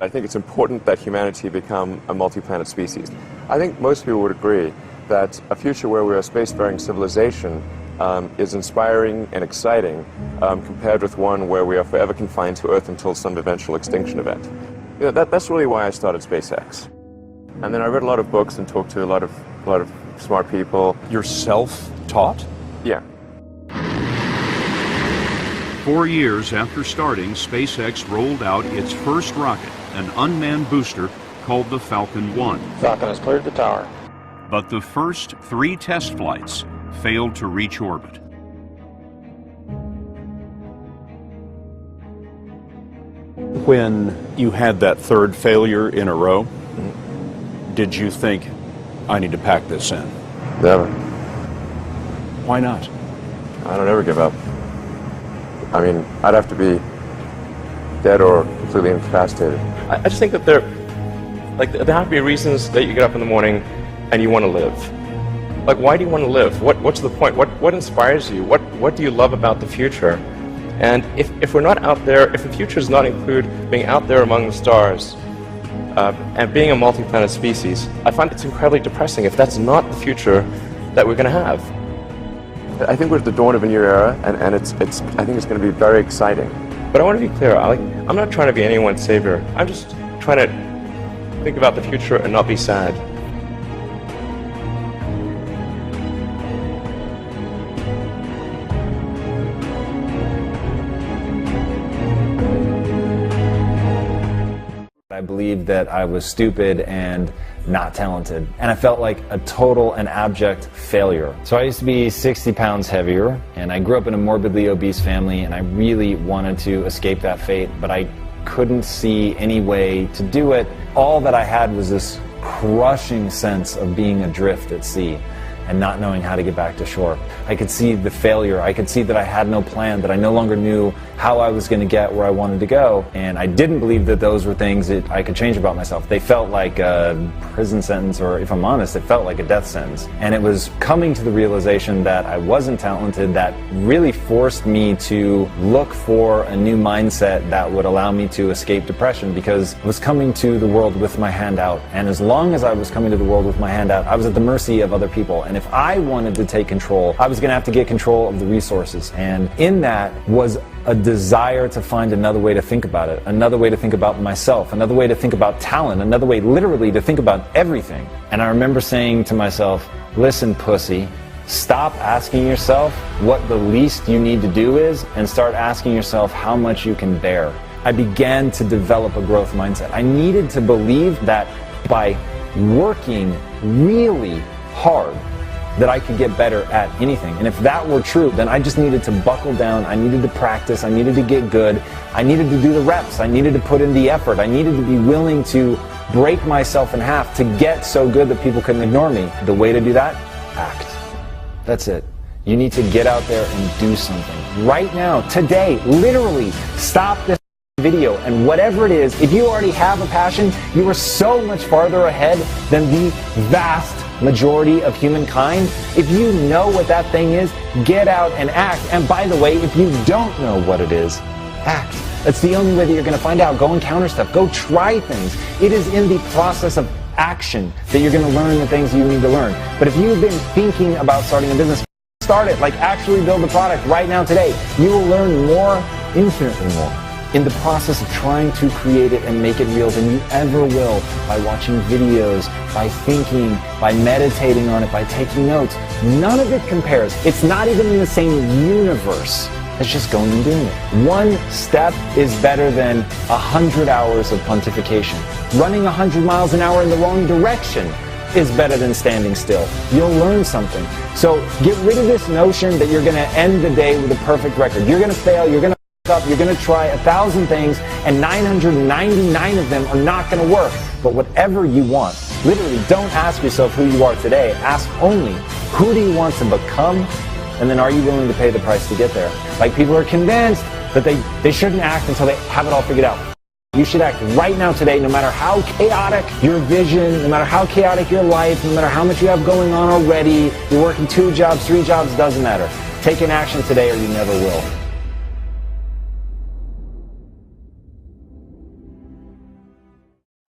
I think it's important that humanity become a multi-planet species. I think most people would agree that a future where we're a spacefaring civilization is inspiring and exciting compared with one where we are forever confined to Earth until some eventual extinction event. You know, that's really why I started SpaceX. And then I read a lot of books and talked to a lot of smart people. You're self-taught? Yeah. 4 years after starting, SpaceX rolled out its first rocket, an unmanned booster called the Falcon 1. Falcon has cleared the tower. But the first 3 test flights failed to reach orbit. When you had that third failure in a row, did you think, I need to pack this in? Never. Why not? I don't ever give up. I mean, I'd have to be dead or completely incapacitated. I just think that there have to be reasons that you get up in the morning and you want to live. Like, why do you want to live? What's the point? What inspires you? What do you love about the future? And if we're not out there, if the future does not include being out there among the stars and being a multi-planet species, I find it's incredibly depressing if that's not the future that we're going to have. I think we're at the dawn of a new era, and I think it's going to be very exciting. But I want to be clear, I'm not trying to be anyone's savior. I'm just trying to think about the future and not be sad. I believed that I was stupid and not talented, and I felt like a total and abject failure. So I used to be 60 pounds heavier, and I grew up in a morbidly obese family, and I really wanted to escape that fate, but I couldn't see any way to do it. All that I had was this crushing sense of being adrift at sea and not knowing how to get back to shore. I could see the failure. I could see that I had no plan, that I no longer knew how I was going to get where I wanted to go. And I didn't believe that those were things that I could change about myself. They felt like a prison sentence, or if I'm honest, it felt like a death sentence. And it was coming to the realization that I wasn't talented that really forced me to look for a new mindset that would allow me to escape depression, because I was coming to the world with my hand out. And as long as I was coming to the world with my hand out, I was at the mercy of other people. And if I wanted to take control, I was going to have to get control of the resources. And in that was a desire to find another way to think about it, another way to think about myself, another way to think about talent, another way literally to think about everything. And I remember saying to myself, listen, pussy, stop asking yourself what the least you need to do is and start asking yourself how much you can bear. I began to develop a growth mindset. I needed to believe that by working really hard, that I could get better at anything. And if that were true, then I just needed to buckle down, I needed to practice, I needed to get good, I needed to do the reps, I needed to put in the effort, I needed to be willing to break myself in half to get so good that people couldn't ignore me. The way to do that? Act. That's it. You need to get out there and do something. Right now, today, literally, stop this video, and whatever it is, if you already have a passion, you are so much farther ahead than the vast majority of humankind. If you know what that thing is, get out and act. And by the way, if you don't know what it is, act. That's the only way that you're going to find out. Go encounter stuff. Go try things. It is in the process of action that you're going to learn the things you need to learn. But if you've been thinking about starting a business, start it. Like, actually build the product right now today. You will learn more, infinitely more, in the process of trying to create it and make it real than you ever will by watching videos, by thinking, by meditating on it, by taking notes. None of it compares. It's not even in the same universe as just going and doing it. One step is better than 100 hours of pontification. Running 100 miles an hour in the wrong direction is better than standing still. You'll learn something. So get rid of this notion that you're going to end the day with a perfect record. You're going to fail, you're going to up, you're going to try 1,000 things, and 999 of them are not going to work. But whatever you want, literally don't ask yourself who you are today. Ask only, who do you want to become? And then are you willing to pay the price to get there? Like, people are convinced that they shouldn't act until they have it all figured out. You should act right now today, no matter how chaotic your vision, no matter how chaotic your life, no matter how much you have going on already. You're working 2 jobs, 3 jobs, doesn't matter. Take an action today or you never will.